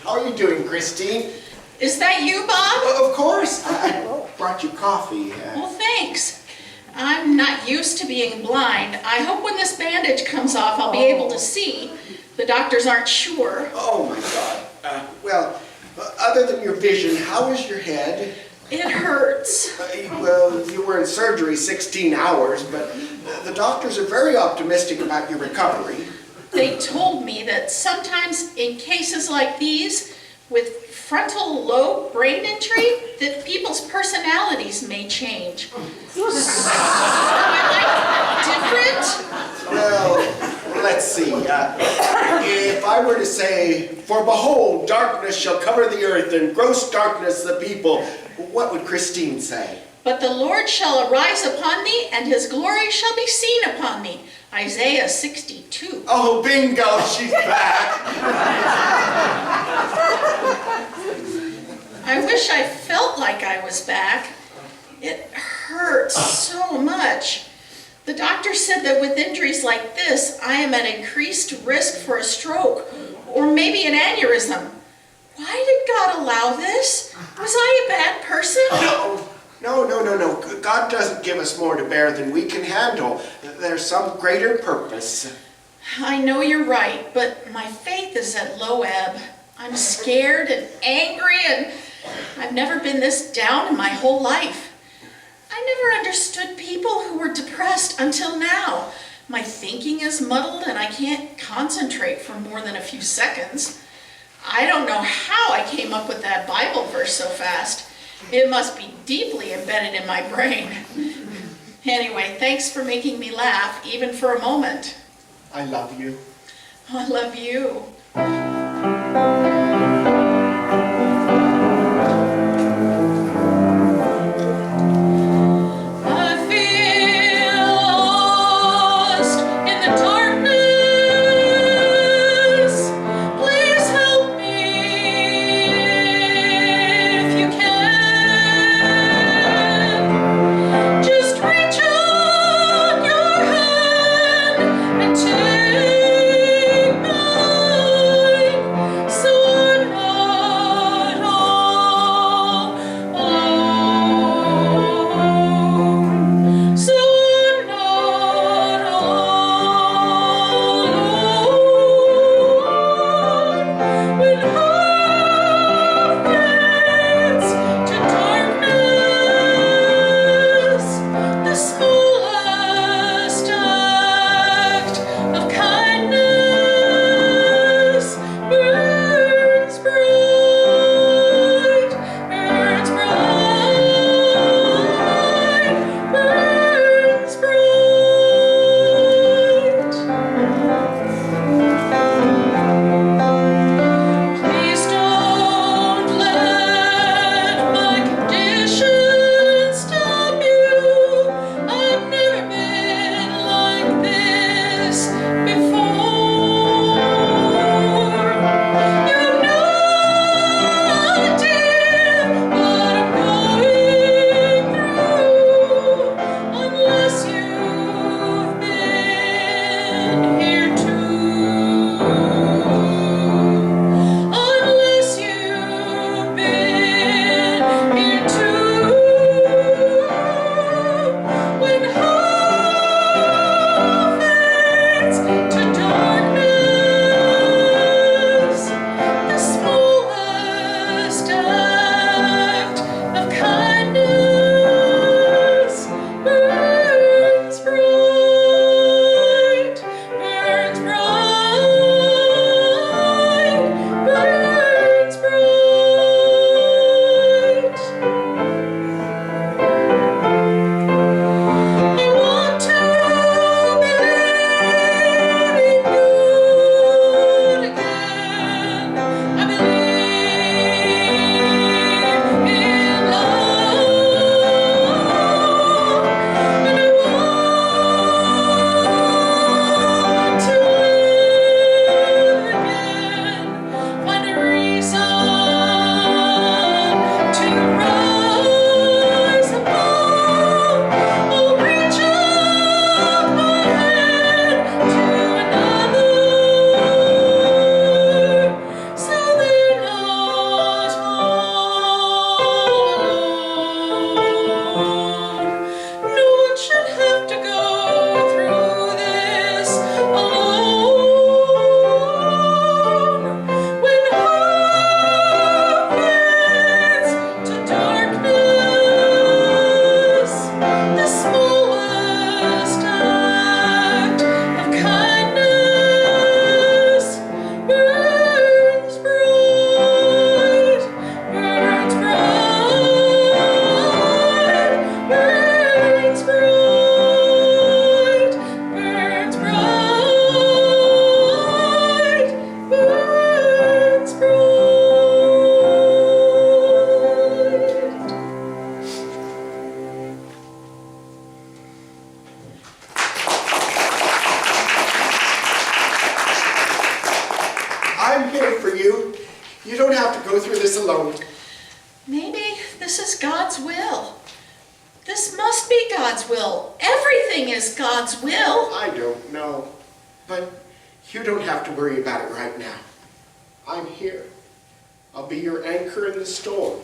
How are you doing, Christine? Is that you, Bob? Of course. I brought you coffee. Well, thanks. I'm not used to being blind. I hope when this bandage comes off, I'll be able to see. The doctors aren't sure. Oh, my God. Well, other than your vision, how is your head? It hurts. Well, you were in surgery 16 hours, but the doctors are very optimistic about your recovery. They told me that sometimes in cases like these, with frontal lobe brain injury, that people's personalities may change. Am I like different? Well, let's see. If I were to say, "For behold, darkness shall cover the earth, and gross darkness the people," what would Christine say? But the Lord shall arise upon thee, and his glory shall be seen upon thee. Isaiah 62. Oh, bingo, she's back. I wish I felt like I was back. It hurts so much. The doctor said that with injuries like this, I am at increased risk for a stroke or maybe an aneurysm. Why did God allow this? Was I a bad person? No. God doesn't give us more to bear than we can handle. There's some greater purpose. I know you're right, but my faith is at low ebb. I'm scared and angry, and I've never been this down in my whole life. I never understood people who were depressed until now. My thinking is muddled and I can't concentrate for more than a few seconds. I don't know how I came up with that Bible verse so fast. It must be deeply embedded in my brain. Anyway, thanks for making me laugh, even for a moment. I love you. I love you. have to go through this alone. Maybe this is God's will. This must be God's will. Everything is God's will. I don't know, but you don't have to worry about it right now. I'm here. I'll be your anchor in the storm.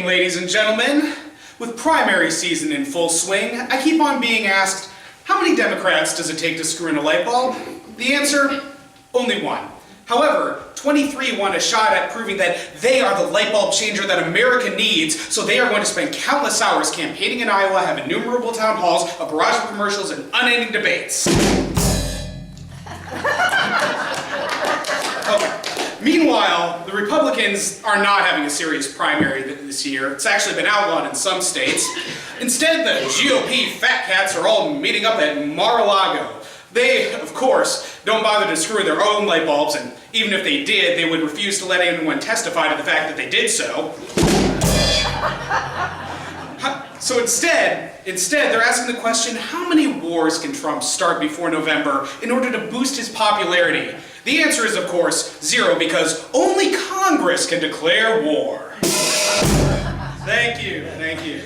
Ladies and gentlemen, with primary season in full swing, I keep on being asked, how many Democrats does it take to screw in a light bulb? The answer, only one. However, 23 want a shot at proving that they are the light bulb changer that America needs, so they are going to spend countless hours campaigning in Iowa, have innumerable town halls, a barrage of commercials, and unending debates. Okay. Meanwhile, the Republicans are not having a serious primary this year. It's actually been outlawed in some states. Instead, the GOP fat cats are all meeting up at Mar-a-Lago. They, of course, don't bother to screw in their own light bulbs, and even if they did, they would refuse to let anyone testify to the fact that they did so. So instead, they're asking the question, how many wars can Trump start before November in order to boost his popularity? The answer is, of course, 0, because only Congress can declare war. Thank you, thank you.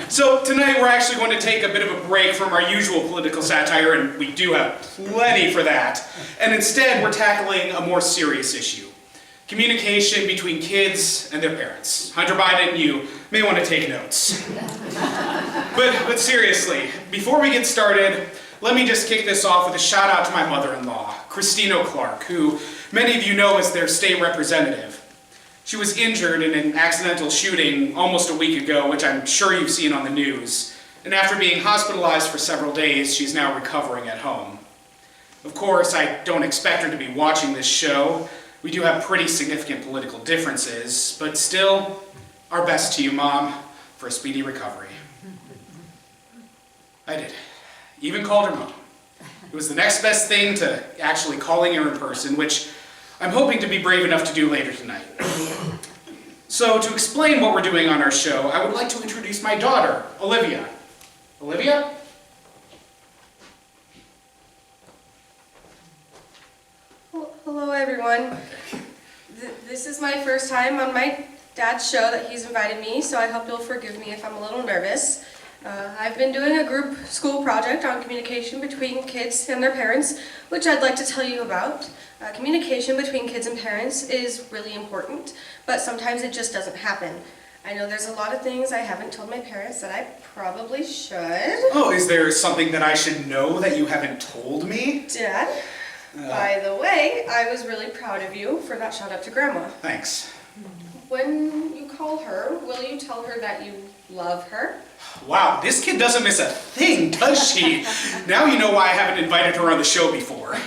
So tonight we're actually going to take a bit of a break from our usual political satire, and we do have plenty for that. And instead we're tackling a more serious issue. Communication between kids and their parents. Hunter Biden, you may want to take notes. But seriously, before we get started, let me just kick this off with a shout out to my mother-in-law, Christina Clark, who many of you know as their state representative. She was injured in an accidental shooting almost a week ago, which I'm sure you've seen on the news. And after being hospitalized for several days, she's now recovering at home. Of course, I don't expect her to be watching this show. We do have pretty significant political differences, but still, our best to you, Mom, for a speedy recovery. I did. Even called her Mom. It was the next best thing to actually calling her in person, which I'm hoping to be brave enough to do later tonight. So, to explain what we're doing on our show, I would like to introduce my daughter, Olivia. Olivia? Hello, everyone. This is my first time on my dad's show that he's invited me, so I hope you'll forgive me if I'm a little nervous. I've been doing a group school project on communication between kids and their parents, which I'd like to tell you about. Communication between kids and parents is really important, but sometimes it just doesn't happen. I know there's a lot of things I haven't told my parents that I probably should. Oh, is there something that I should know that you haven't told me? Dad, by the way, I was really proud of you for that shout out to Grandma. Thanks. When you call her, will you tell her that you love her? Wow, this kid doesn't miss a thing, does she? Now you know why I haven't invited her on the show before.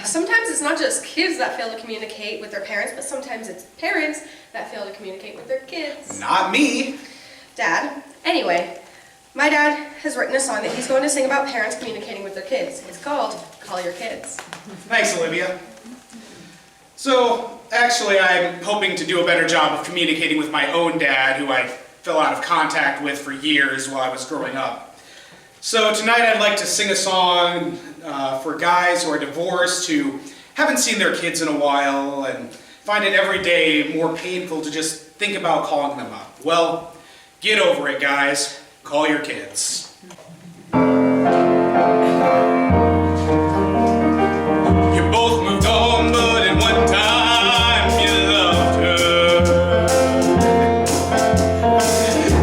Sometimes it's not just kids that fail to communicate with their parents, but sometimes it's parents that fail to communicate with their kids. Not me. Dad, anyway, my dad has written a song that he's going to sing about parents communicating with their kids. It's called Call Your Kids. Thanks, Olivia. So, actually, I'm hoping to do a better job of communicating with my own dad, who I fell out of contact with for years while I was growing up. So tonight I'd like to sing a song for guys who are divorced, who haven't seen their kids in a while, and find it every day more painful to just think about calling them up. Well, get over it, guys. Call your kids. You both moved on, but at one time you loved her.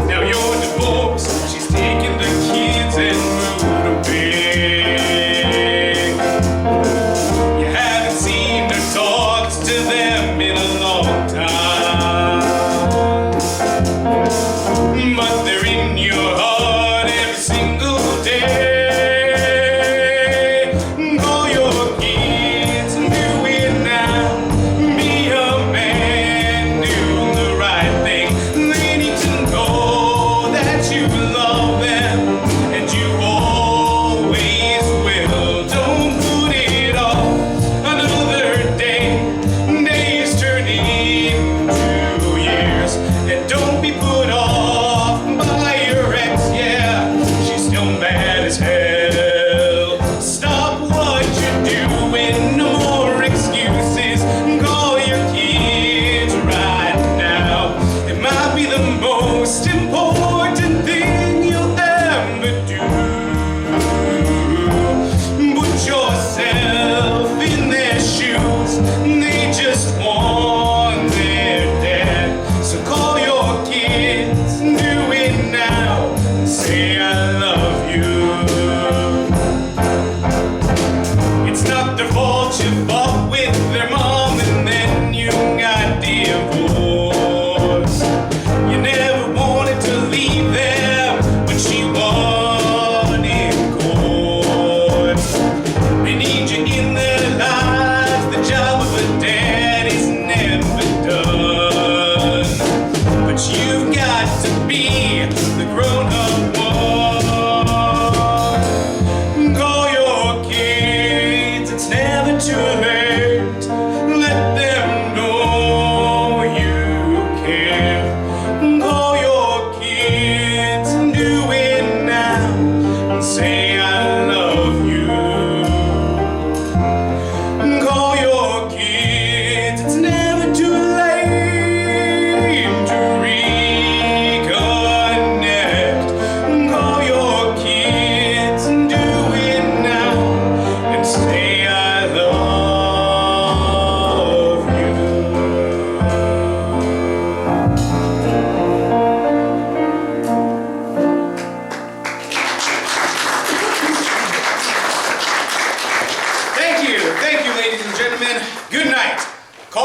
Now you're divorced, she's taken the kids and moved away. You haven't seen her talk to them in a long time, but they're in your heart every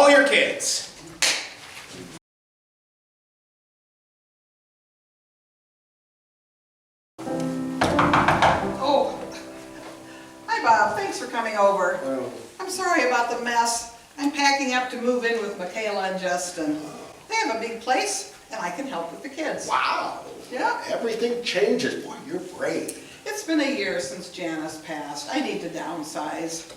all your kids. Oh, hi Bob, thanks for coming over. Oh. I'm sorry about the mess. I'm packing up to move in with Michaela and Justin. They have a big place, and I can help with the kids. Wow. Yeah. Everything changes. Boy, you're brave. It's been a year since Janice passed. I need to downsize.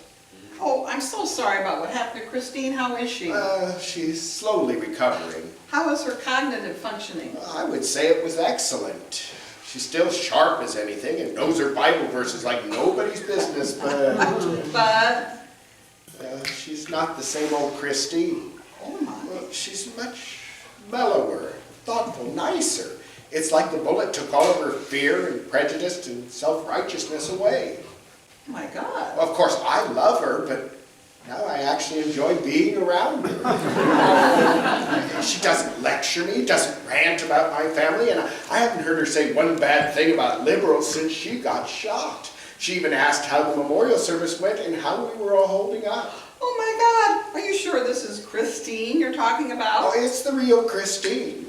Oh, I'm so sorry about what happened to Christine. How is she? She's slowly recovering. How is her cognitive functioning? I would say it was excellent. She's still sharp as anything and knows her Bible verses like nobody's business, But, she's not the same old Christine. oh my. Well, she's much mellower, thoughtful, nicer. It's like the bullet took all of her fear and prejudice and self-righteousness away. Oh my God. Of course, I love her, but now I actually enjoy being around her. She doesn't lecture me, doesn't rant about my family, and I haven't heard her say one bad thing about liberals since she got shot. She even asked how the memorial service went and how we were all holding up. Oh my God. Are you sure this is Christine you're talking about? Oh, it's the real Christine.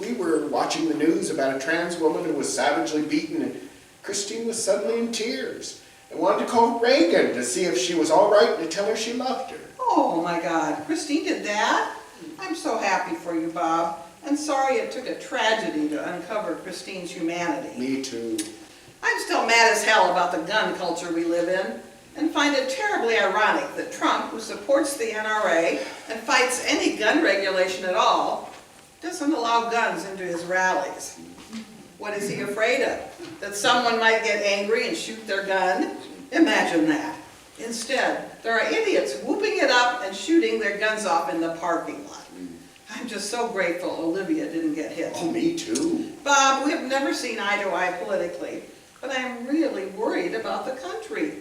We were watching the news about a trans woman who was savagely beaten, and Christine was suddenly in tears and wanted to call Reagan to see if she was all right and to tell her she loved her. Oh my God, Christine did that? I'm so happy for you, Bob, and sorry it took a tragedy to uncover Christine's humanity. Me too. I'm still mad as hell about the gun culture we live in, and find it terribly ironic that Trump, who supports the NRA and fights any gun regulation at all, doesn't allow guns into his rallies. What is he afraid of? That someone might get angry and shoot their gun? Imagine that. Instead, there are idiots whooping it up and shooting their guns off in the parking lot. I'm just so grateful Olivia didn't get hit. Oh, me too. Bob, we have never seen eye to eye politically, but I'm really worried about the country.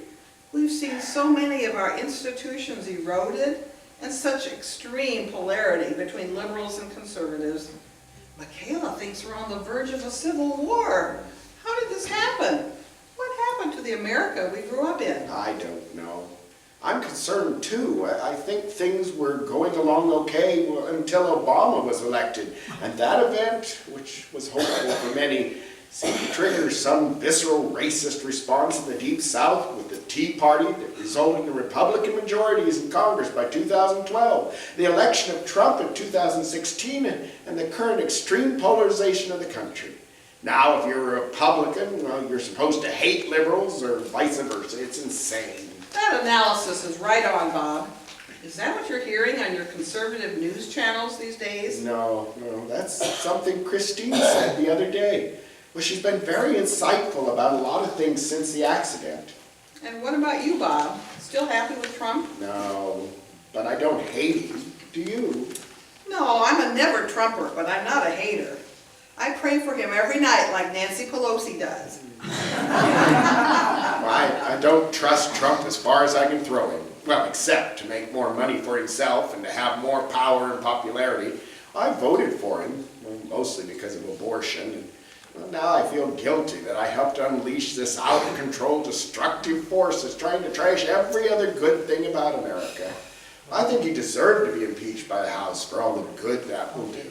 We've seen so many of our institutions eroded and such extreme polarity between liberals and conservatives. Michaela thinks we're on the verge of a civil war. How did this happen? What happened to the America we grew up in? I don't know. I'm concerned too. I think things were going along okay until Obama was elected. And that event, which was hopeful for many, seemed to trigger some visceral racist response in the Deep South with the Tea Party that resulted in Republican majorities in Congress by 2012, the election of Trump in 2016, and the current extreme polarization of the country. Now, if you're a Republican, well, you're supposed to hate liberals or vice versa. It's insane. That analysis is right on, Bob. Is that what you're hearing on your conservative news channels these days? No, that's something Christine said the other day. Well, she's been very insightful about a lot of things since the accident. And what about you, Bob? Still happy with Trump? No, but I don't hate him. Do you? No, I'm a never Trumper, but I'm not a hater. I pray for him every night like Nancy Pelosi does. I don't trust Trump as far as I can throw him. Well, except to make more money for himself and to have more power and popularity. I voted for him, mostly because of abortion. Well, now I feel guilty that I helped unleash this out-of-control destructive force that's trying to trash every other good thing about America. I think he deserved to be impeached by the House for all the good that will do.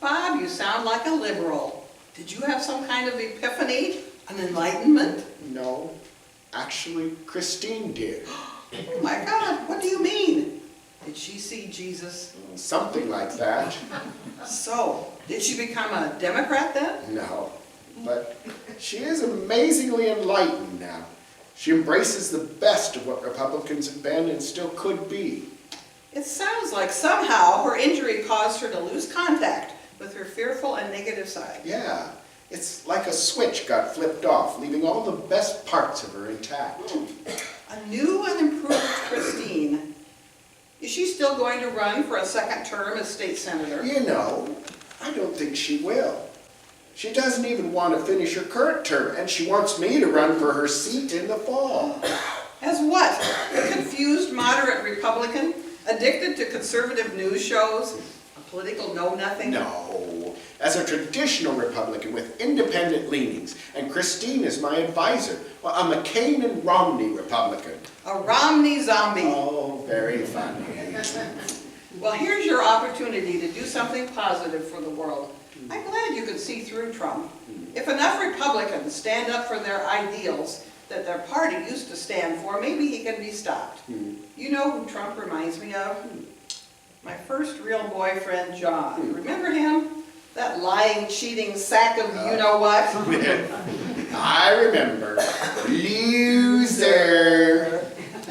Bob, you sound like a liberal. Did you have some kind of epiphany? An enlightenment? No, actually, Christine did. Oh my God, what do you mean? Did she see Jesus? Something like that. So, did she become a Democrat then? No, but she is amazingly enlightened now. She embraces the best of what Republicans have been and still could be. It sounds like somehow her injury caused her to lose contact with her fearful and negative side. Yeah, it's like a switch got flipped off, leaving all the best parts of her intact. A new and improved Christine. Is she still going to run for a second term as state senator? You know, I don't think she will. She doesn't even want to finish her current term, and she wants me to run for her seat in the fall. As what? A confused moderate Republican? Addicted to conservative news shows? A political know-nothing? No, as a traditional Republican with independent leanings, and Christine is my advisor. Well, a McCain and Romney Republican. A Romney zombie. Oh, very funny. Well, here's your opportunity to do something positive for the world. I'm glad you could see through Trump. If enough Republicans stand up for their ideals that their party used to stand for, maybe he can be stopped. You know who Trump reminds me of? My first real boyfriend, John. Remember him? That lying, cheating sack of you-know-what? I remember. Loser.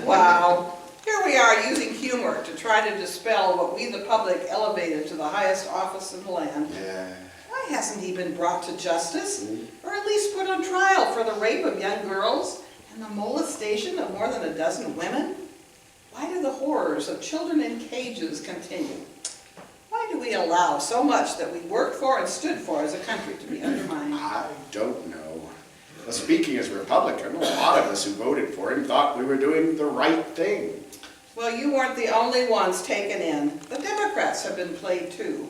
Wow. Here we are using humor to try to dispel what we, the public, elevated to the highest office in the land. Yeah. Why hasn't he been brought to justice? Or at least put on trial for the rape of young girls and the molestation of more than a dozen women? Why do the horrors of children in cages continue? Why do we allow so much that we worked for and stood for as a country to be undermined? I don't know. Well, speaking as a Republican, a lot of us who voted for him thought we were doing the right thing. Well, you weren't the only ones taken in. The Democrats have been played too.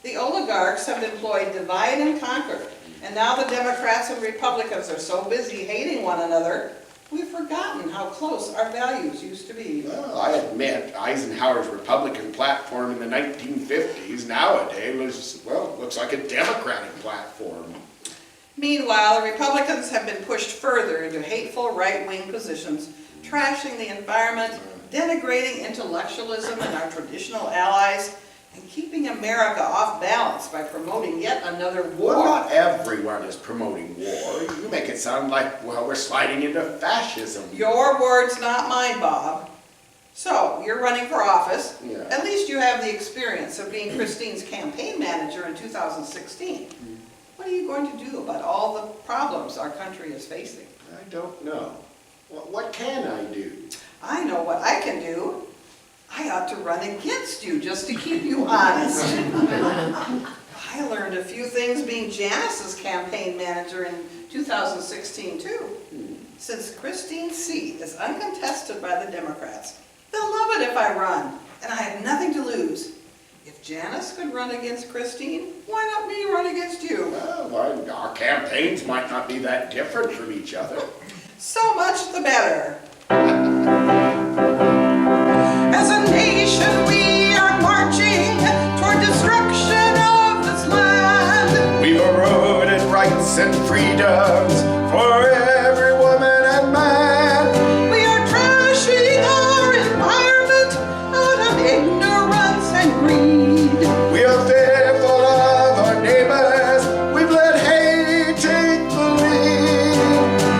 The oligarchs have employed divide and conquer. And now the Democrats and Republicans are so busy hating one another, we've forgotten how close our values used to be. Well, I admit Eisenhower's Republican platform in the 1950s nowadays looks like a Democratic platform. Meanwhile, the Republicans have been pushed further into hateful right-wing positions, trashing the environment, denigrating intellectualism and our traditional allies, and keeping America off balance by promoting yet another war. Well, not everyone is promoting war. You make it sound like, well, we're sliding into fascism. Your words, not mine, Bob. So, you're running for office. Yeah. At least you have the experience of being Christine's campaign manager in 2016. What are you going to do about all the problems our country is facing? I don't know. What can I do? I know what I can do. I ought to run against you just to keep you honest. I learned a few things being Janice's campaign manager in 2016 too. Since Christine's seat is uncontested by the Democrats, they'll love it if I run, and I have nothing to lose. If Janice could run against Christine, why not me run against you? Well, our campaigns might not be that different from each other. So much the better. As a nation, we are marching toward destruction of this land. We've eroded rights and freedoms for every woman and man. We are trashing our environment out of ignorance and greed. We are fearful of our neighbors. We've let hate take the lead.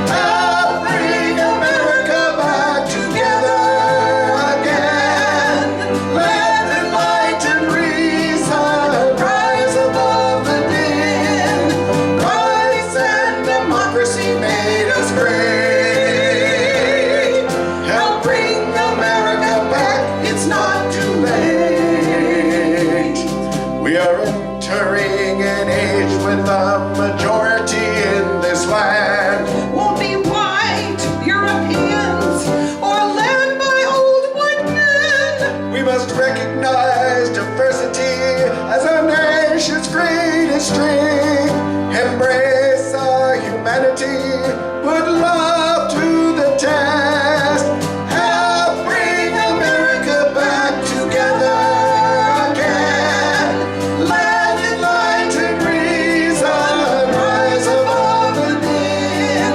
Help bring America back together again. Let the light and reason rise above the din. Rights and democracy made us great. Help bring America back. It's not too late. We are entering an age with a majority in this land. Won't be white Europeans or led by old white men. We must recognize diversity as our nation's greatest strength. Embrace our humanity, put love to the test. Help bring America back together again. Let it light and reason rise above the din.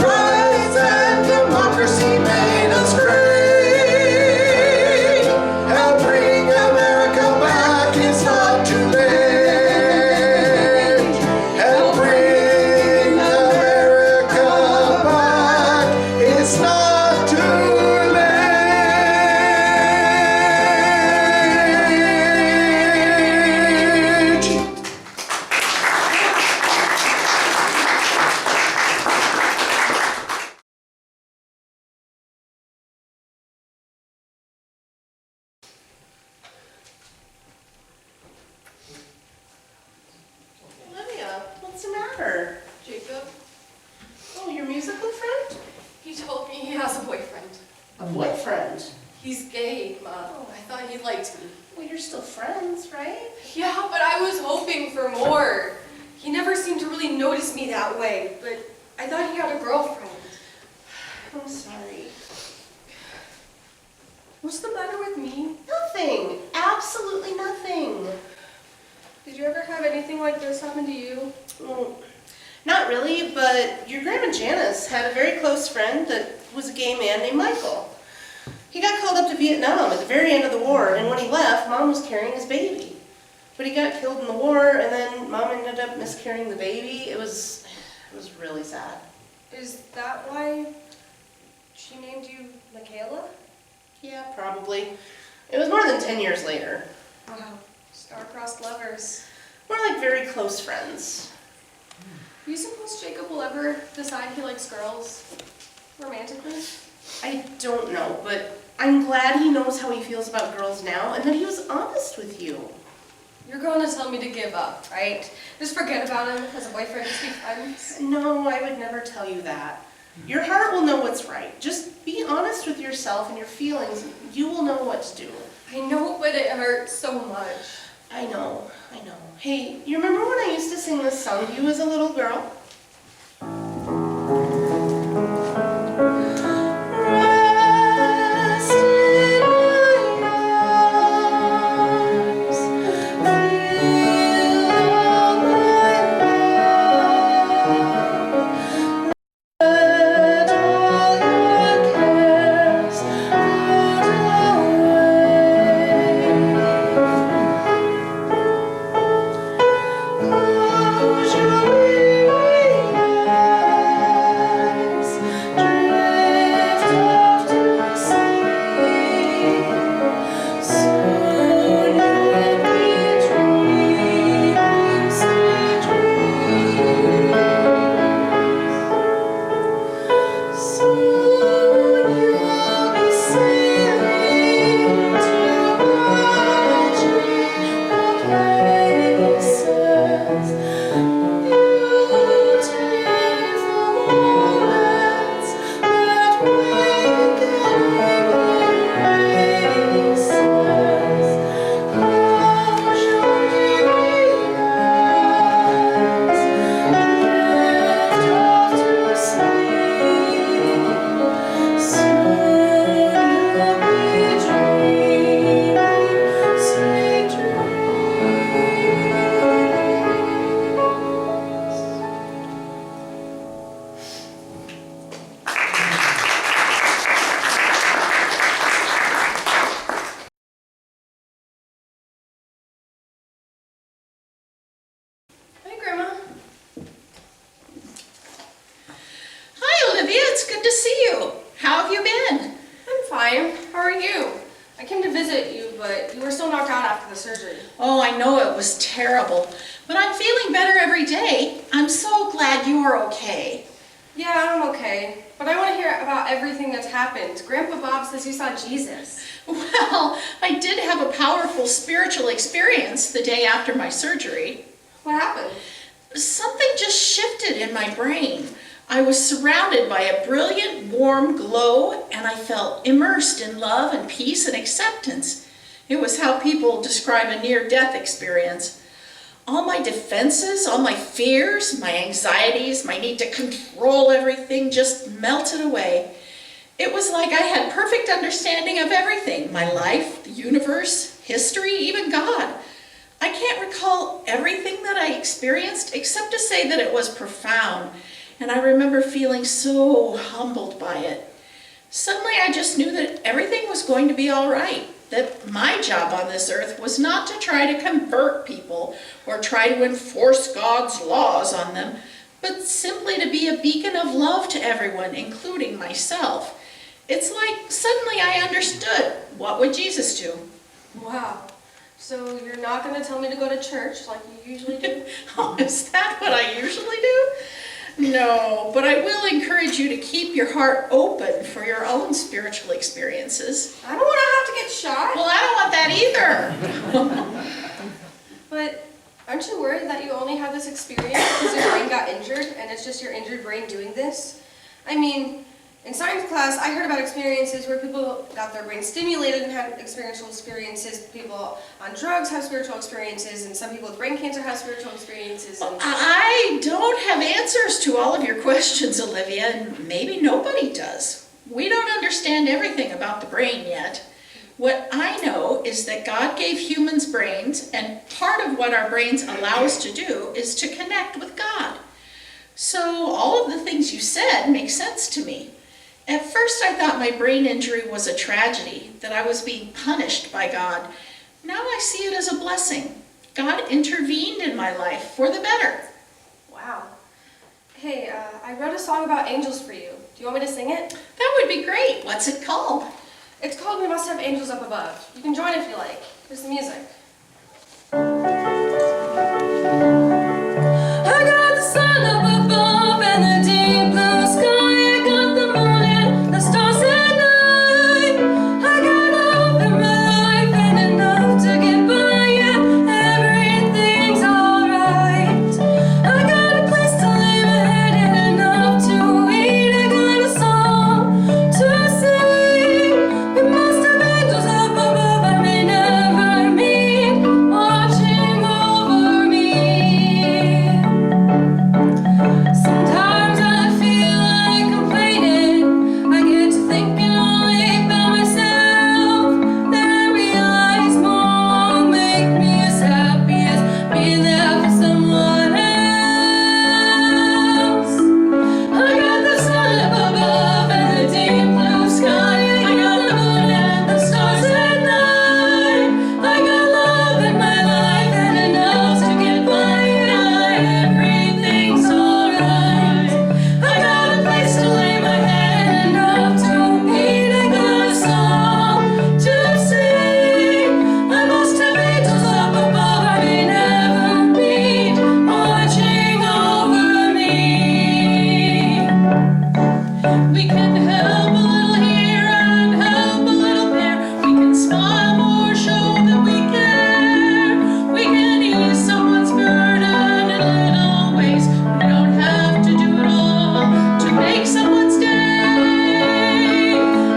Rights and democracy made us great. Help bring America back, it's not too late. Help bring America back, it's not too late. Olivia, what's the matter? Jacob, Oh, your musical friend? he told me he has a boyfriend. A boyfriend? He's gay, Mom. I thought he liked me. Well, you're still friends, right? Yeah, but I was hoping for more. He never seemed to really notice me that way, but I thought he had a girlfriend. I'm sorry. What's the matter with me? Nothing. Absolutely nothing. Did you ever have anything like this happen to you? Well, not really, but your grandma Janice had a very close friend that was a gay man named Michael. He got called up to Vietnam at the very end of the war, and when he left, Mom was carrying his baby. But he got killed in the war, and then Mom ended up miscarrying the baby. It was really sad. Is that why she named you Michaela? Yeah, probably. It was more than 10 years later. Wow, star-crossed lovers. We're like very close friends. Do you suppose Jacob will ever decide he likes girls romantically? I don't know, but I'm glad he knows how he feels about girls now and that he was honest with you. You're going to tell me to give up, right? Just forget about him as a boyfriend, just be friends. No, I would never tell you that. Your heart will know what's right. Just be honest with yourself and your feelings. You will know what to do. I know, but it hurts so much. I know. Hey, you remember when I used to sing this song to you as a little girl? Hi, Grandma. Hi, Olivia, it's good to see you. How have you been? I'm fine. How are you? I came to visit you, but you were still knocked out after the surgery. Oh, I know it was terrible, but I'm feeling better every day. I'm so glad you are okay. Yeah, I'm okay. But I want to hear about everything that's happened. Grandpa Bob says you saw Jesus. Well, I did have a powerful spiritual experience the day after my surgery. What happened? Something just shifted in my brain. I was surrounded by a brilliant, warm glow, and I felt immersed in love and peace and acceptance. It was how people describe a near-death experience. All my defenses, all my fears, my anxieties, my need to control everything just melted away. It was like I had perfect understanding of everything, my life, the universe, history, even God. I can't recall everything that I experienced except to say that it was profound, and I remember feeling so humbled by it. Suddenly I just knew that everything was going to be all right, that my job on this earth was not to try to convert people or try to enforce God's laws on them, but simply to be a beacon of love to everyone, including myself. It's like suddenly I understood, what would Jesus do? Wow. So you're not going to tell me to go to church like you usually do? Oh, is that what I usually do? No, but I will encourage you to keep your heart open for your own spiritual experiences. I don't want to have to get shot. Well, I don't want that either. But aren't you worried that you only have this experience because your brain got injured and it's just your injured brain doing this? I mean, in science class, I heard about experiences where people got their brain stimulated and had experiential experiences. People on drugs have spiritual experiences, and some people with brain cancer have spiritual experiences. And I don't have answers to all of your questions, Olivia, and maybe nobody does. We don't understand everything about the brain yet. What I know is that God gave humans brains, and part of what our brains allow us to do is to connect with God. So all of the things you said make sense to me. At first I thought my brain injury was a tragedy, that I was being punished by God. Now I see it as a blessing. God intervened in my life for the better. Wow. Hey, I wrote a song about angels for you. Do you want me to sing it? That would be great. What's it called? It's called We Must Have Angels Up Above. You can join if you like. Here's the music. I got the sun up above and the deep blue sky. I got the moon and the stars at night. I got love in my life and enough to get by. Yeah, everything's alright. I got a place to lay my head and enough to eat. I got a song to sing. We must have angels up above I may never meet, watching over me. Sometimes I feel like complaining. I get to thinking only about myself. Then I realize more will make me as happy as being there for someone else. I got the sun up above and the deep blue sky. I got the moon and the stars at night. I got love in my life and enough to get by. Yeah, everything's alright. I got a place to lay my head and enough to eat. I got a song to sing. I must have angels up above I may never meet, watching over me. We can help a little here and help a little there. We can smile more, show that we care. We can ease someone's burden in little ways. We don't have to do it all to make someone's day.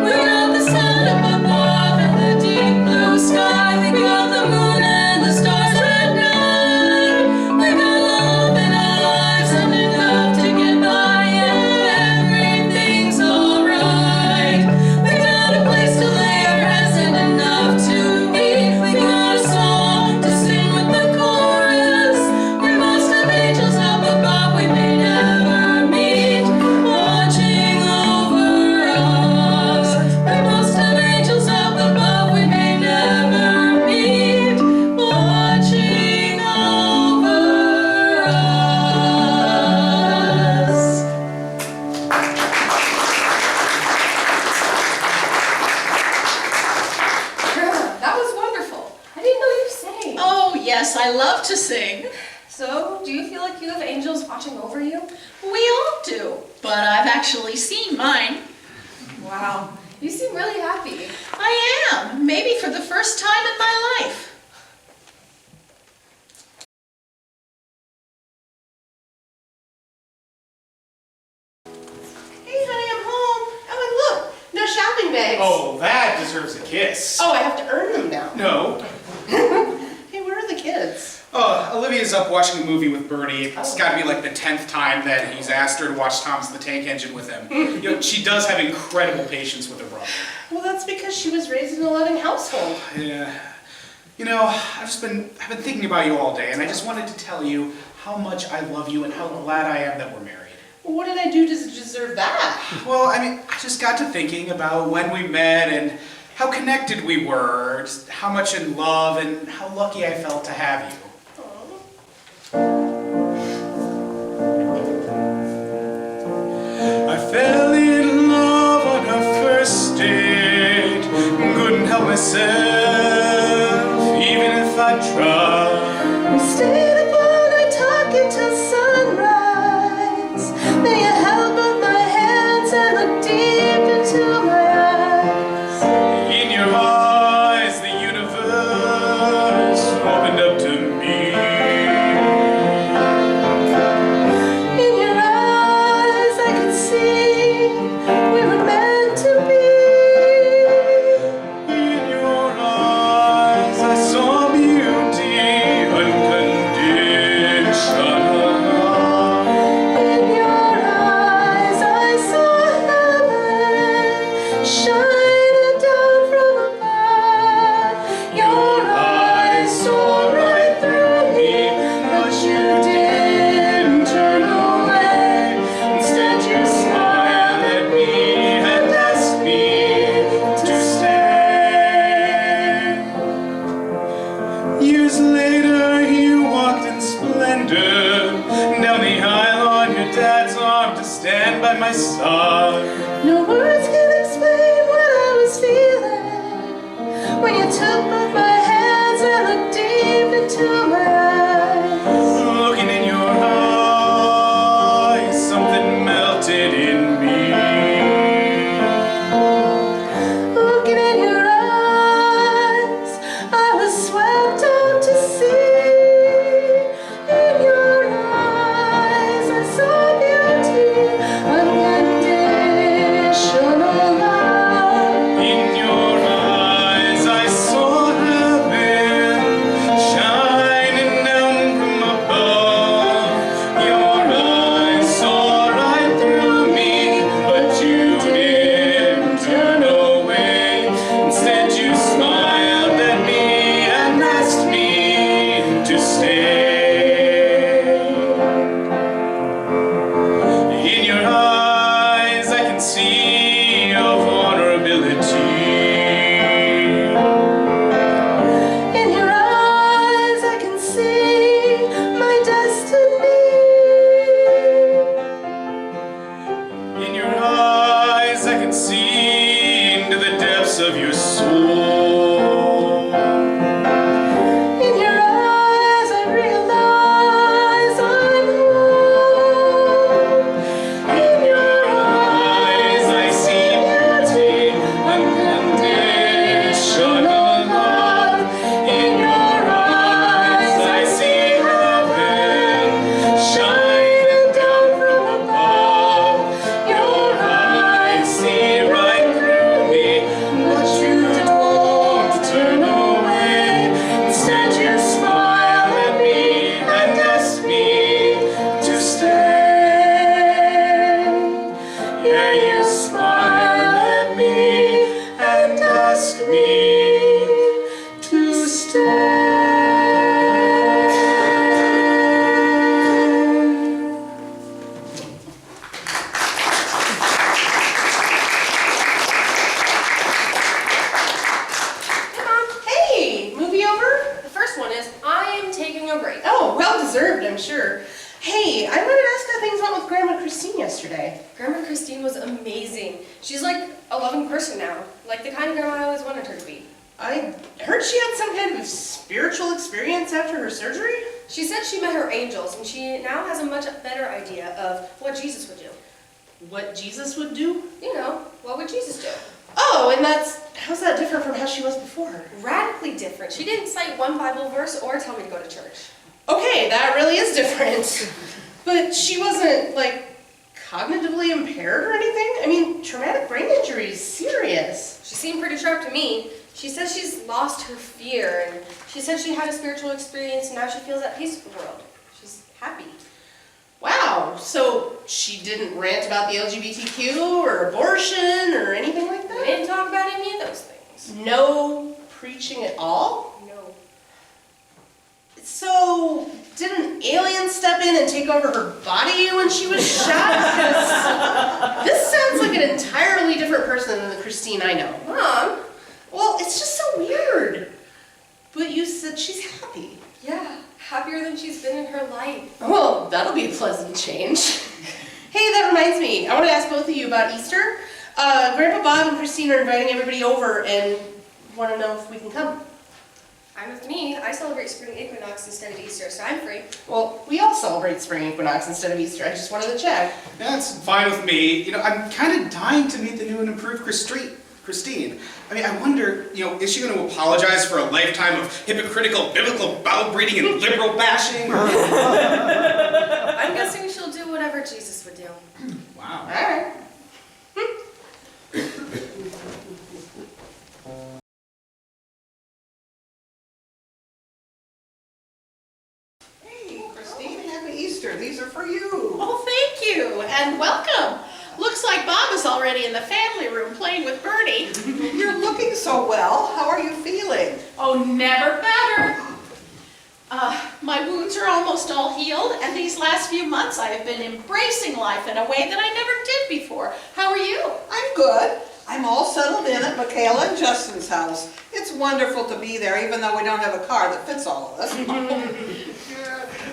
We got the sun up above and the deep blue sky. We got the moon and the stars at night. We got love in our lives and enough to get by. Yeah, everything's alright. We got a place to lay our heads and enough to eat. We got a song to sing with the chorus. We must have angels up above we may never meet, watching over us. We must have angels up above we may never meet, watching over us. That was wonderful. I didn't know you sang. Oh yes, I love to sing. So, do you feel like you have angels watching over you? We all do, but I've actually seen mine. Wow. You seem really happy. I am, maybe for the first time in my life. Hey, honey, I'm home. Oh, and look, no shopping bags. Oh, that deserves a kiss. Oh, I have to earn them now. No. Hey, where are the kids? Olivia's up watching a movie with Bernie. It's got to be like the 10th time that he's asked her to watch Thomas the Tank Engine with him. You know, she does have incredible patience with her brother. Well, that's because she was raised in a loving household. Yeah. You know, I've been thinking about you all day, and I just wanted to tell you how much I love you and how glad I am that we're married. Well, what did I do to deserve that? Well, I mean, I just got to thinking about when we met and how connected we were, just how much in love and how lucky I felt to have you. I fell in love on our first date, couldn't help myself, even if I tried. We stayed up all night talking till sunrise. Then you held both my hands and looked deep into my eyes. In your eyes, the universe opened up to me. In your eyes I could see we were meant to be. In your eyes, I saw beauty, a by my side. No words can explain what I was feeling when you took both my hands and looked deep into my eyes. Looking in your eyes, something melted in me. Looking in your eyes, I was swept out to sea. In your eyes, I saw beauty, unconditional love. In your eyes, I saw heaven shining down from above. Your eyes saw right through me, but you didn't turn away. Instead, you smiled at me and asked me to stay. In your eyes, I can see your vulnerability. In your eyes, I can see my destiny. In your eyes, I can see into the depths of your soul. In your eyes, I realize I'm whole. In your eyes, I see beauty, unconditional love. In your eyes, I see heaven shining down from above. Your eyes see right through me, but you don't turn away. Instead, you smile at me and ask me to stay. Yeah, you smile at me and ask me to stay. Hey, Mom. Hey, movie over? The first one is I am taking a break. Oh, well deserved, I'm sure. Hey, I wanted to ask how things went with Grandma Christine yesterday. Grandma Christine was amazing. She's like a loving person now, like the kind of grandma I always wanted her to be. I heard she had some kind of spiritual experience after her surgery. She said she met her angels, and she now has a much better idea of what Jesus would do. What Jesus would do? You know, what would Jesus do? Oh, and how's that different from how she was before? Radically different. She didn't cite one Bible verse or tell me to go to church. Okay, that really is different. But she wasn't, like, cognitively impaired or anything? I mean, traumatic brain injury is serious. She seemed pretty sharp to me. She says she's lost her fear, and she said she had a spiritual experience, and now she feels at peace with the world. She's happy. Wow, so she didn't rant about the LGBTQ or abortion or anything like We that? didn't talk about any of those things. No preaching at all? No. So, did an alien step in and take over her body when she was shot? Because this sounds like an entirely different person than the Christine I know. Mom? Well, it's just so weird. But you said she's happy. Yeah, happier than she's been in her life. Well, that'll be a pleasant change. Hey, that reminds me. I want to ask both of you about Easter. Grandpa Bob and Christine are inviting everybody over and want to know if we can come. I'm with me. I celebrate spring equinox instead of Easter, so I'm free. Well, we all celebrate spring equinox instead of Easter. I just wanted to check. That's fine with me. You know, I'm kind of dying to meet the new and improved Christine. I mean, I wonder, you know, is she going to apologize for a lifetime of hypocritical, biblical bowel breeding and liberal bashing? I'm guessing she'll do whatever Jesus would do. Wow. All right. Hey, Christine, happy Easter. These are for you. Oh, thank you, and welcome. Looks like Bob is already in the family room playing with Bernie. You're looking so well. How are you feeling? Oh, never better. My wounds are almost all healed, and these last few months I have been embracing life in a way that I never did before. How are you? I'm good. I'm all settled in at Michaela and Justin's house. It's wonderful to be there, even though we don't have a car that fits all of us.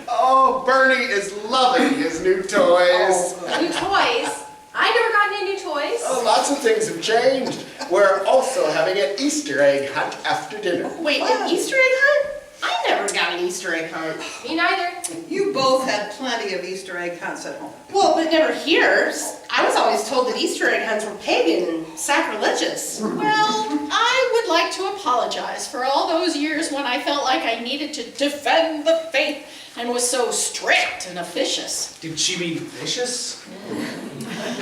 Oh, Bernie is loving his new toys. New toys? I never got any new toys. Oh, lots of things have changed. We're also having an Easter egg hunt after dinner. Wait, an Easter egg hunt? I never got an Easter egg hunt. Me neither. You both had plenty of Easter egg hunts at home. Well, but never here. I was always told that Easter egg hunts were pagan and sacrilegious. Well, I would like to apologize for all those years when I felt like I needed to defend the faith and was so strict and officious. Did she mean vicious?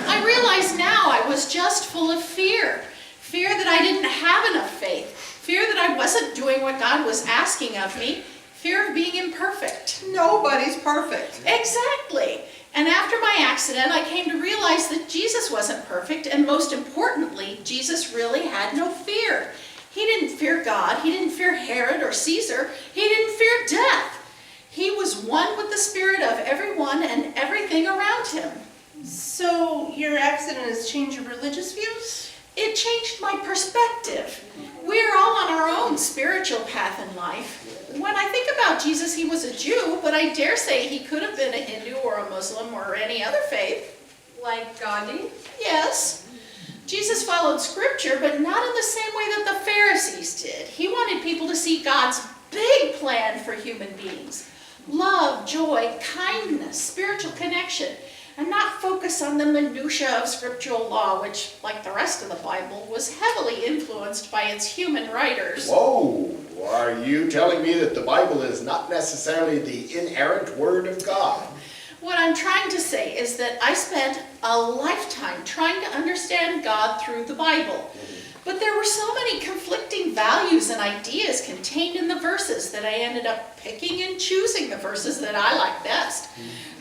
I realize now I was just full of fear. Fear that I didn't have enough faith. Fear that I wasn't doing what God was asking of me. Fear of being imperfect. Nobody's perfect. Exactly. And after my accident, I came to realize that Jesus wasn't perfect, and most importantly, Jesus really had no fear. He didn't fear God. He didn't fear Herod or Caesar. He didn't fear death. He was one with the spirit of everyone and everything around him. So your accident has changed your religious views? It changed my perspective. We're all on our own spiritual path in life. When I think about Jesus, he was a Jew, but I dare say he could have been a Hindu or a Muslim or any other faith. Like Gandhi? Yes. Jesus followed scripture, but not in the same way that the Pharisees did. He wanted people to see God's big plan for human beings. Love, joy, kindness, spiritual connection, and not focus on the minutiae of scriptural law, which, like the rest of the Bible, was heavily influenced by its human writers. Whoa, are you telling me that the Bible is not necessarily the inerrant word of God? What I'm trying to say is that I spent a lifetime trying to understand God through the Bible. But there were so many conflicting values and ideas contained in the verses that I ended up picking and choosing the verses that I like best,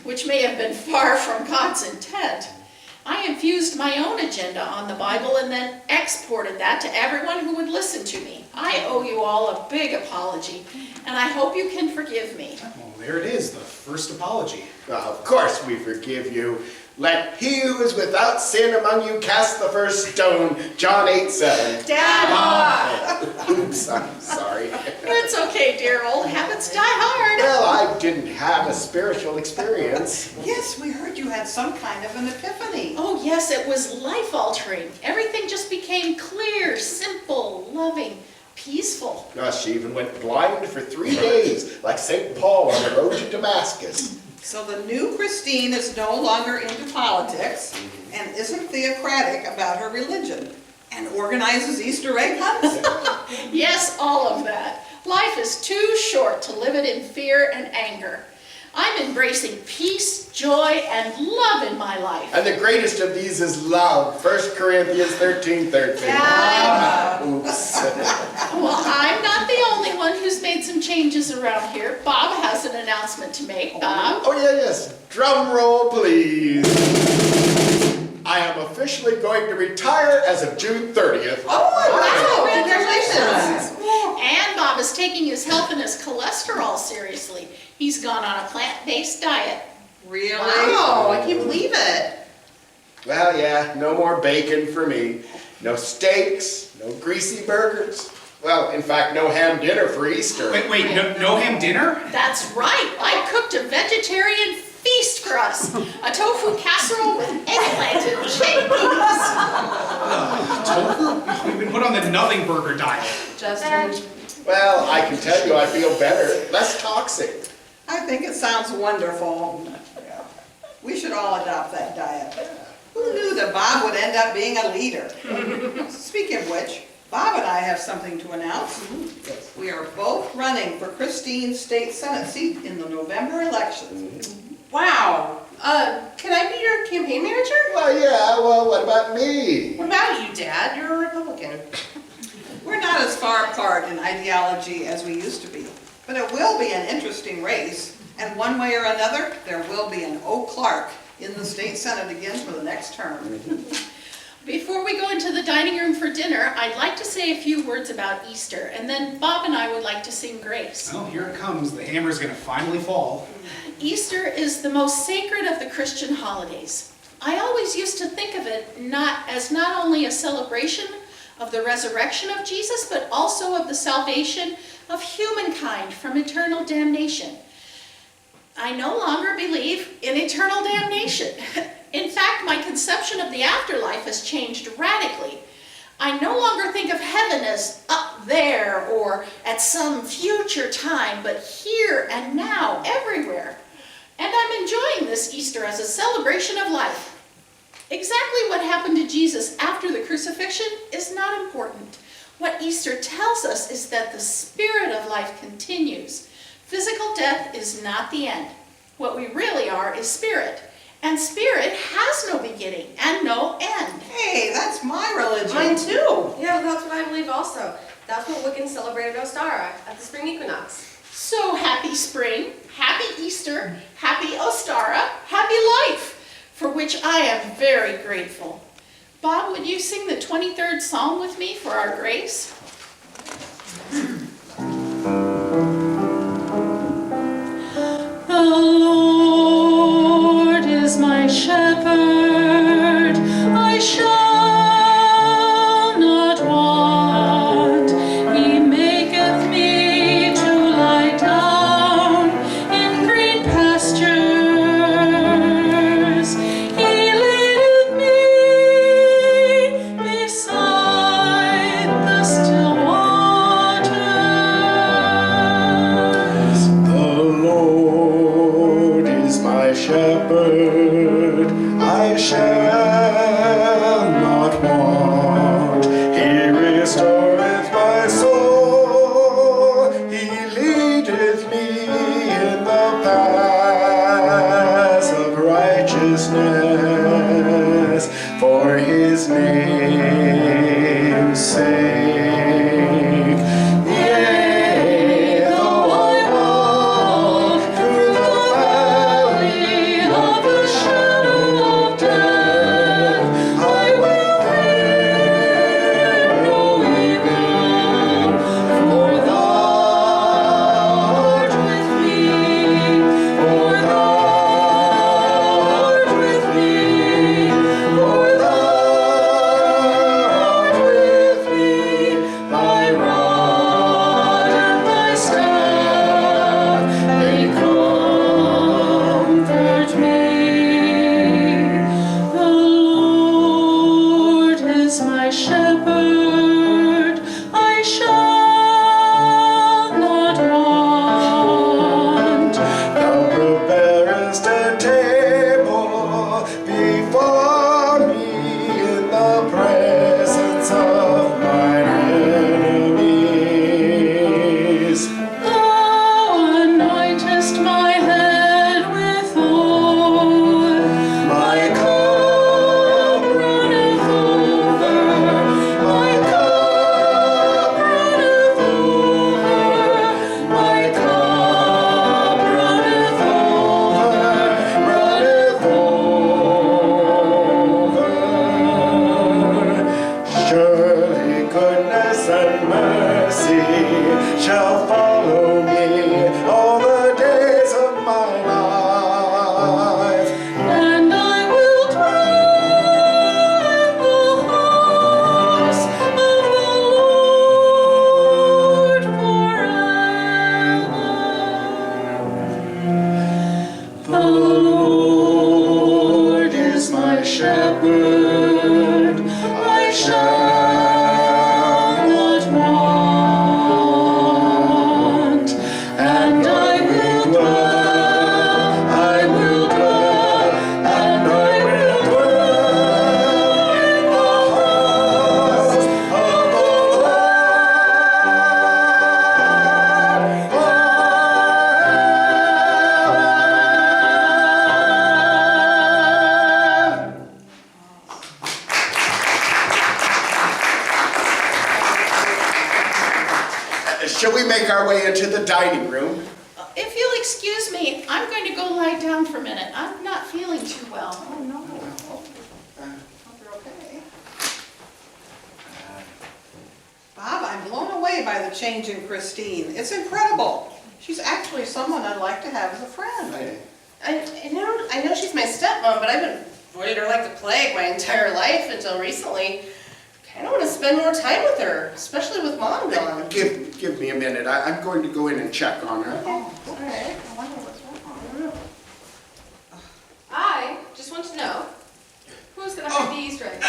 which may have been far from God's intent. I infused my own agenda on the Bible and then exported that to everyone who would listen to me. I owe you all a big apology, and I hope you can forgive me. Well, there it is, the first apology. Of course we forgive you. Let he who is without sin among you cast the first stone. John 8:7. Dad! Oops, I'm sorry. It's okay, dear. Old habits die hard. Well, I didn't have a spiritual experience. Yes, we heard you had some kind of an epiphany. Oh yes, it was life-altering. Everything just became clear, simple, loving, peaceful. Gosh, she even went blind for 3 days, like St. Paul on the road to Damascus. So the new Christine is no longer into politics and isn't theocratic about her religion and organizes Easter egg hunts? Yes, all of that. Life is too short to live it in fear and anger. I'm embracing peace, joy, and love in my life. And the greatest of these is love. 1 Corinthians 13:13. Oops. Well, I'm not the only one who's made some changes around here. Bob has an announcement to make. Bob? Oh, yeah, yes. Drum roll, please. I am officially going to retire as of June 30th. Oh, wow! Congratulations! And Bob is taking his health and his cholesterol seriously. He's gone on a plant-based diet. Really? Wow, I can't believe it. Well, yeah, no more bacon for me. No steaks, no greasy burgers. Well, in fact, no ham dinner for Easter. Wait, no ham dinner? That's right. I cooked a vegetarian feast for us. A tofu casserole with eggplant and chickpeas. Tofu? We've been put on the nothing burger diet. Justin. Well, I can tell you I feel better, less toxic. I think it sounds wonderful. We should all adopt that diet. Who knew that Bob would end up being a leader? Speaking of which, Bob and I have something to announce. We are both running for Christine's state senate seat in the November elections. Wow. Can I be your campaign manager? Well, yeah, well, what about me? What about you, Dad? You're a Republican. We're not as far apart in ideology as we used to be, but it will be an interesting race, and one way or another, there will be an O. Clark in the state senate again for the next term. Before we go into the dining room for dinner, I'd like to say a few words about Easter, and then Bob and I would like to sing grace. Oh, here it comes. The hammer's gonna finally fall. Easter is the most sacred of the Christian holidays. I always used to think of it not only a celebration of the resurrection of Jesus, but also of the salvation of humankind from eternal damnation. I no longer believe in eternal damnation. In fact, my conception of the afterlife has changed radically. I no longer think of heaven as up there or at some future time, but here and now, everywhere. And I'm enjoying this Easter as a celebration of life. Exactly what happened to Jesus after the crucifixion is not important. What Easter tells us is that the spirit of life continues. Physical death is not the end. What we really are is spirit. And spirit has no beginning and no end. Hey, that's my religion. Mine too. Yeah, that's what I believe also. That's what Wiccans celebrated Ostara at the spring equinox. So happy spring, happy Easter, happy Ostara, happy life, for which I am very grateful. Bob, would you sing the 23rd Psalm with me for our grace? The Lord is my shepherd, I shall not want. He maketh me to lie down in green pastures. He leadeth me beside the still waters. The Lord is my shepherd, I shall not want. He restoreth my soul, He leadeth me in the paths of righteousness for His name's sake. Yea, though I walk through the valley of the shadow of death, I will fear no evil, for Thou art with me, for Thou art with me, for Thou art with me, Thy rod and Thy staff, they comfort me. The Lord is my shepherd, I shall not want. Thou preparest a table before me in the presence of mine enemies. Thou anointest my head with oil, My cup runneth over, my cup runneth over, my cup runneth over. Surely goodness and mercy shall follow me all the days of my life. and I will dwell in the house of the Lord forever. The Lord is my shepherd, I shall not want, and I will dwell, and I will dwell in the house of the Lord. Shall we make our way into the dining room? If you'll excuse me, I'm going to go lie down for a minute. I'm not feeling too well. Oh, no. Hope you're okay. Bob, I'm blown away by the change in Christine. It's incredible. She's actually someone I'd like to have as a friend. I know she's my stepmom, but I've been avoided her like the plague my entire life until recently. I don't want to spend more time with her, especially with Mom gone. Give me a minute. I'm going to go in and check on her. All right. I wonder what's wrong. I just want to know, Who's gonna hide the Easter egg?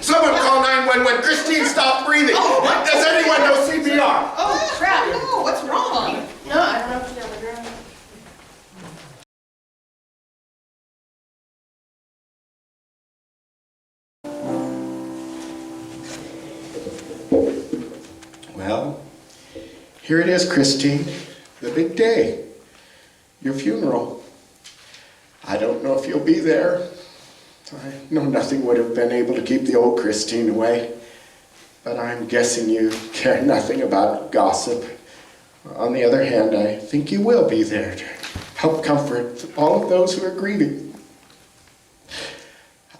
Someone call 911. Christine, stop breathing. Does anyone know CPR? Oh, crap. No, what's wrong? No, I don't know if you're on the ground. Well, here it is, Christine. The big day. Your funeral. I don't know if you'll be there. I know nothing would have been able to keep the old Christine away. But I'm guessing you care nothing about gossip. On the other hand, I think you will be there to help comfort all of those who are grieving.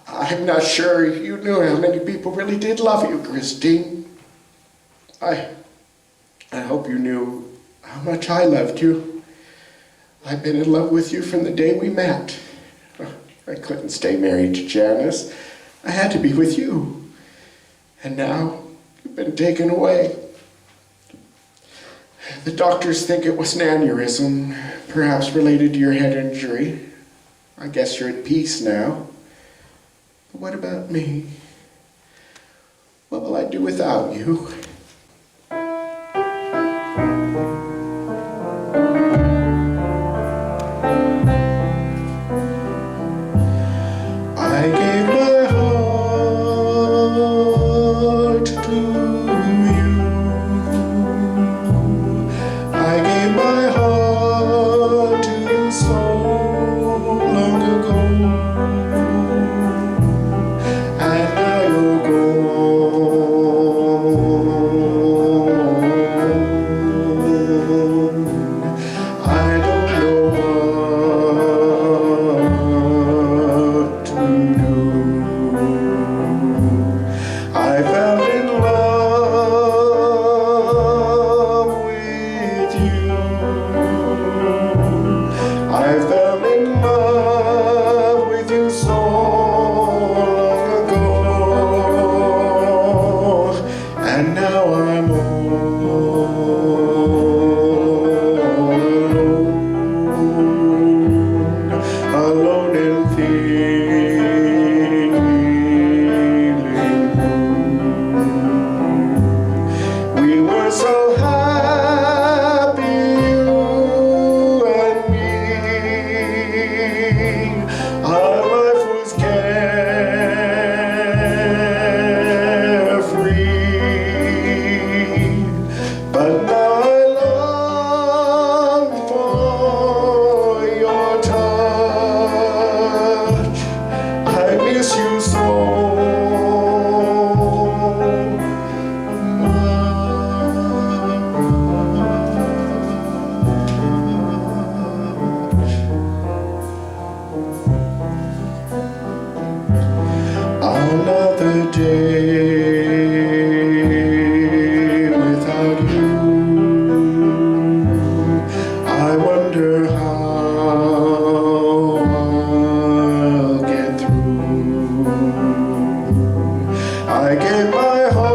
I'm not sure you knew how many people really did love you, Christine. I hope you knew how much I loved you. I've been in love with you from the day we met. I couldn't stay married to Janice. I had to be with you. And now you've been taken away. The doctors think it was an aneurysm, perhaps related to your head injury. I guess you're at peace now. But what about me? What will I do without you? I gave my heart to you. I gave my heart to you so long ago. And now you're gone. I don't know what to do. I fell in love with you. I fell in love with you so long ago. And now I'm all alone and feeling blue. We were so happy, you and me. Our life was carefree. But now I long for your touch. I miss you so much. Another day without you. I wonder how I'll get through. I gave my heart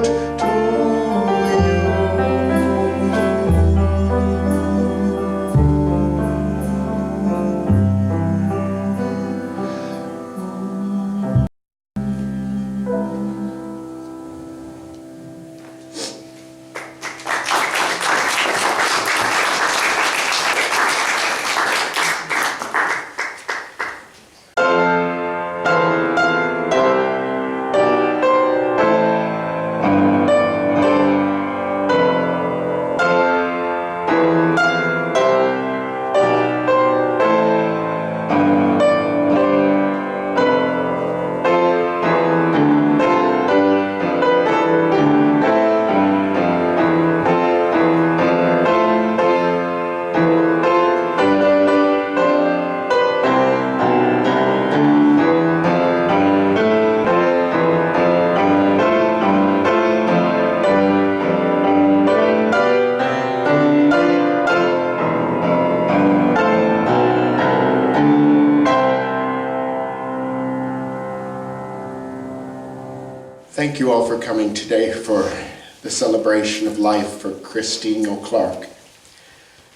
to Thank you all for coming today for the celebration of life for Christine O'Clark.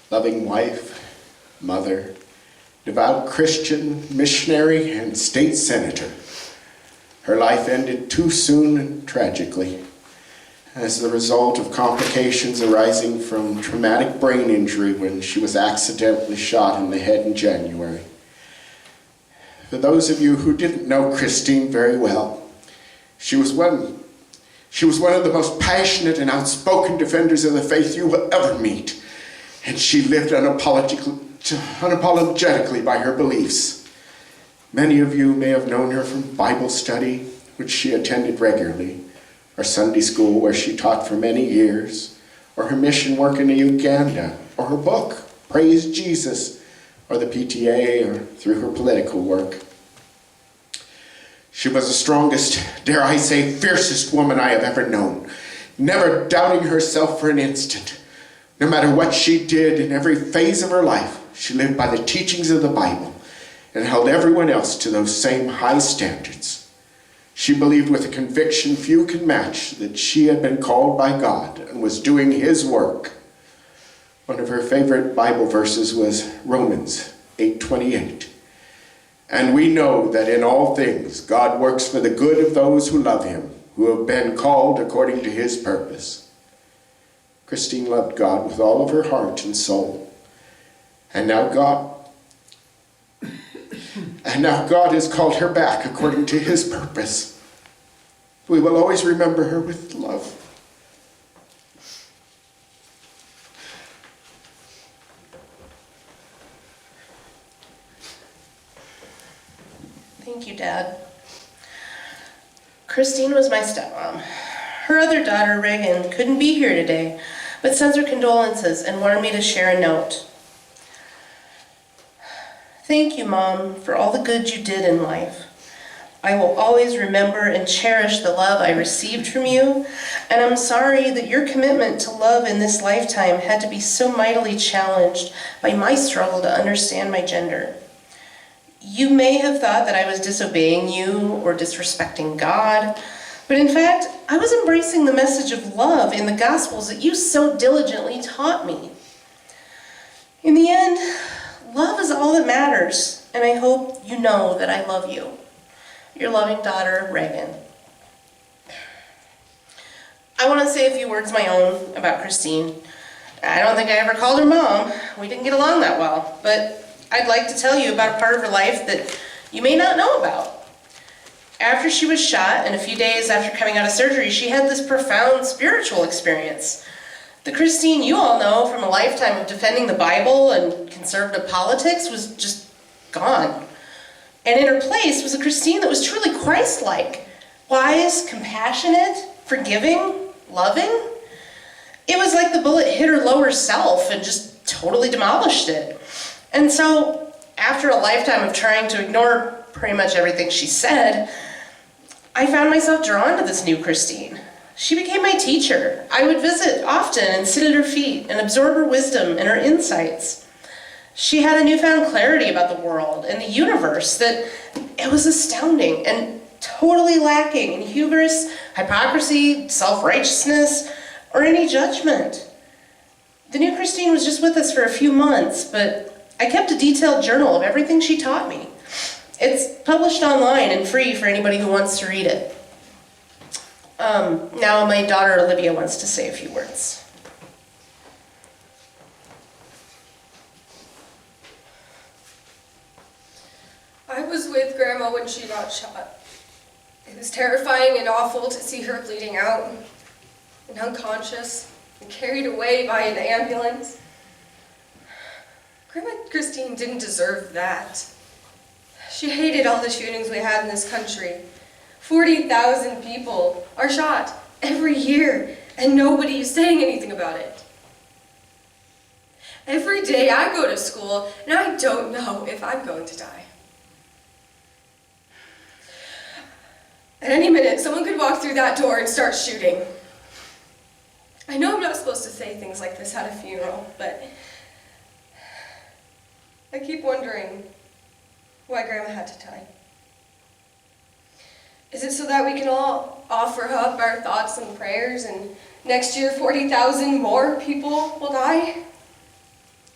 Loving wife, mother, devout Christian, missionary, and state senator. Her life ended too soon and tragically as the result of complications arising from traumatic brain injury when she was accidentally shot in the head in January. For those of you who didn't know Christine very well, she was one of the most passionate and outspoken defenders of the faith you will ever meet, and she lived unapologetically by her beliefs. Many of you may have known her from Bible study, which she attended regularly, or Sunday school, where she taught for many years, or her mission work in Uganda, or her book, Praise Jesus, or the PTA, or through her political work. She was the strongest, dare I say, fiercest woman I have ever known, never doubting herself for an instant. No matter what she did in every phase of her life, she lived by the teachings of the Bible and held everyone else to those same high standards. She believed with a conviction few can match that she had been called by God and was doing His work. One of her favorite Bible verses was Romans 8:28. And we know that in all things God works for the good of those who love Him, who have been called according to His purpose. Christine loved God with all of her heart and soul. And now God has called her back according to His purpose. We will always remember her with love. Thank you, Dad. Christine was my stepmom. Her other daughter, Reagan, couldn't be here today, but sends her condolences and wanted me to share a note. Thank you, Mom, for all the good you did in life. I will always remember and cherish the love I received from you, and I'm sorry that your commitment to love in this lifetime had to be so mightily challenged by my struggle to understand my gender. You may have thought that I was disobeying you or disrespecting God, but in fact, I was embracing the message of love in the Gospels that you so diligently taught me. In the end, love is all that matters, and I hope you know that I love you. Your loving daughter, Reagan. I want to say a few words of my own about Christine. I don't think I ever called her Mom. We didn't get along that well, but I'd like to tell you about a part of her life that you may not know about. After she was shot, and a few days after coming out of surgery, she had this profound spiritual experience. The Christine you all know from a lifetime of defending the Bible and conservative politics was just gone. And in her place was a Christine that was truly Christ-like, wise, compassionate, forgiving, loving. It was like the bullet hit her lower self and just totally demolished it. And so, after a lifetime of trying to ignore pretty much everything she said, I found myself drawn to this new Christine. She became my teacher. I would visit often and sit at her feet and absorb her wisdom and her insights. She had a newfound clarity about the world and the universe that it was astounding and totally lacking in hubris, hypocrisy, self-righteousness, or any judgment. The new Christine was just with us for a few months, but I kept a detailed journal of everything she taught me. It's published online and free for anybody who wants to read it. Now my daughter Olivia wants to say a few words. I was with Grandma when she got shot. It was terrifying and awful to see her bleeding out and unconscious and carried away by an ambulance. Grandma Christine didn't deserve that. She hated all the shootings we had in this country. 40,000 people are shot every year, and nobody is saying anything about it. Every day I go to school, and I don't know if I'm going to die. At any minute, someone could walk through that door and start shooting. I know I'm not supposed to say things like this at a funeral, but I keep wondering why Grandma had to die. Is it so that we can all offer up our thoughts and prayers, and next year 40,000 more people will die?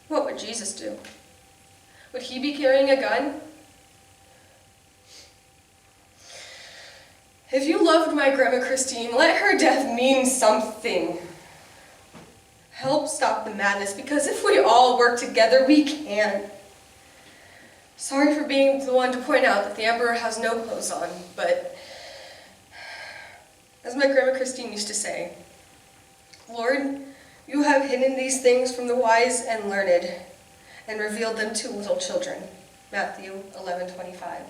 What would Jesus do? would he be carrying a gun? If you loved my Grandma Christine, let her death mean something. Help stop the madness, because if we all work together, we can. Sorry for being the one to point out that the Emperor has no clothes on, but as my Grandma Christine used to say, Lord, you have hidden these things from the wise and learned and revealed them to little children. Matthew 11:25.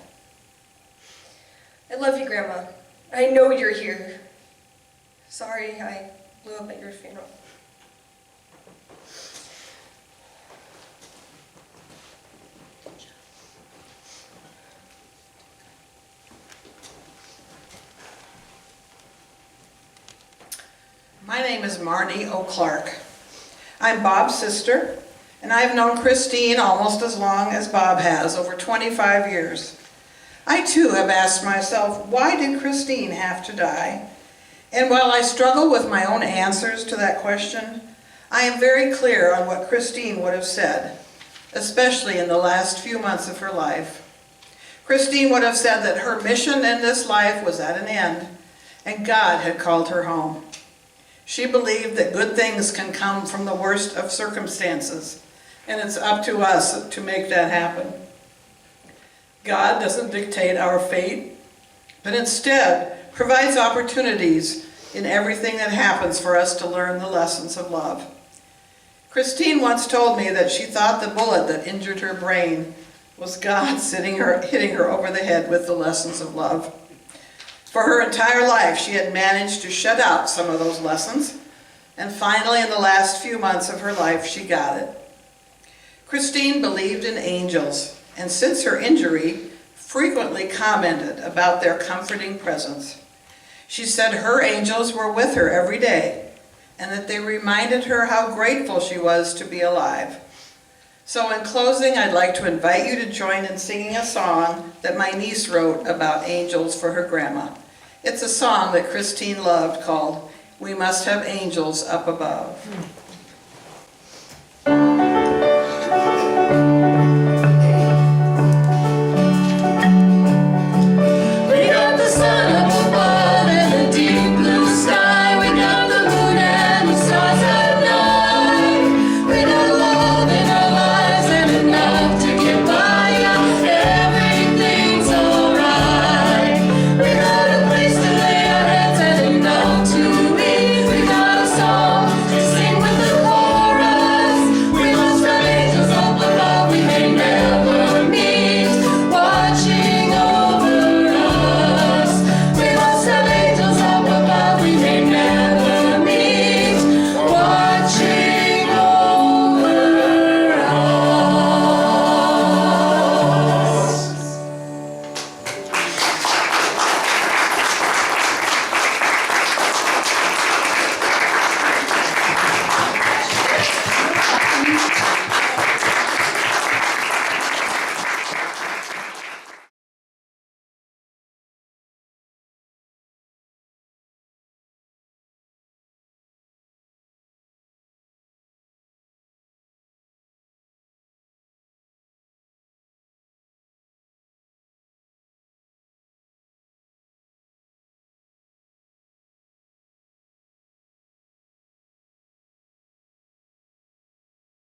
I love you, Grandma. I know you're here. Sorry I blew up at your funeral. My name is Marnie O'Clark. I'm Bob's sister, and I've known Christine almost as long as Bob has, over 25 years. I too have asked myself, why did Christine have to die? And while I struggle with my own answers to that question, I am very clear on what Christine would have said, especially in the last few months of her life. Christine would have said that her mission in this life was at an end, and God had called her home. She believed that good things can come from the worst of circumstances, and it's up to us to make that happen. God doesn't dictate our fate, but instead provides opportunities in everything that happens for us to learn the lessons of love. Christine once told me that she thought the bullet that injured her brain was God hitting her over the head with the lessons of love. For her entire life, she had managed to shut out some of those lessons, and finally, in the last few months of her life, she got it. Christine believed in angels, and since her injury, frequently commented about their comforting presence. She said her angels were with her every day, and that they reminded her how grateful she was to be alive. So in closing, I'd like to invite you to join in singing a song that my niece wrote about angels for her grandma. It's a song that Christine loved called "We Must Have Angels Up Above."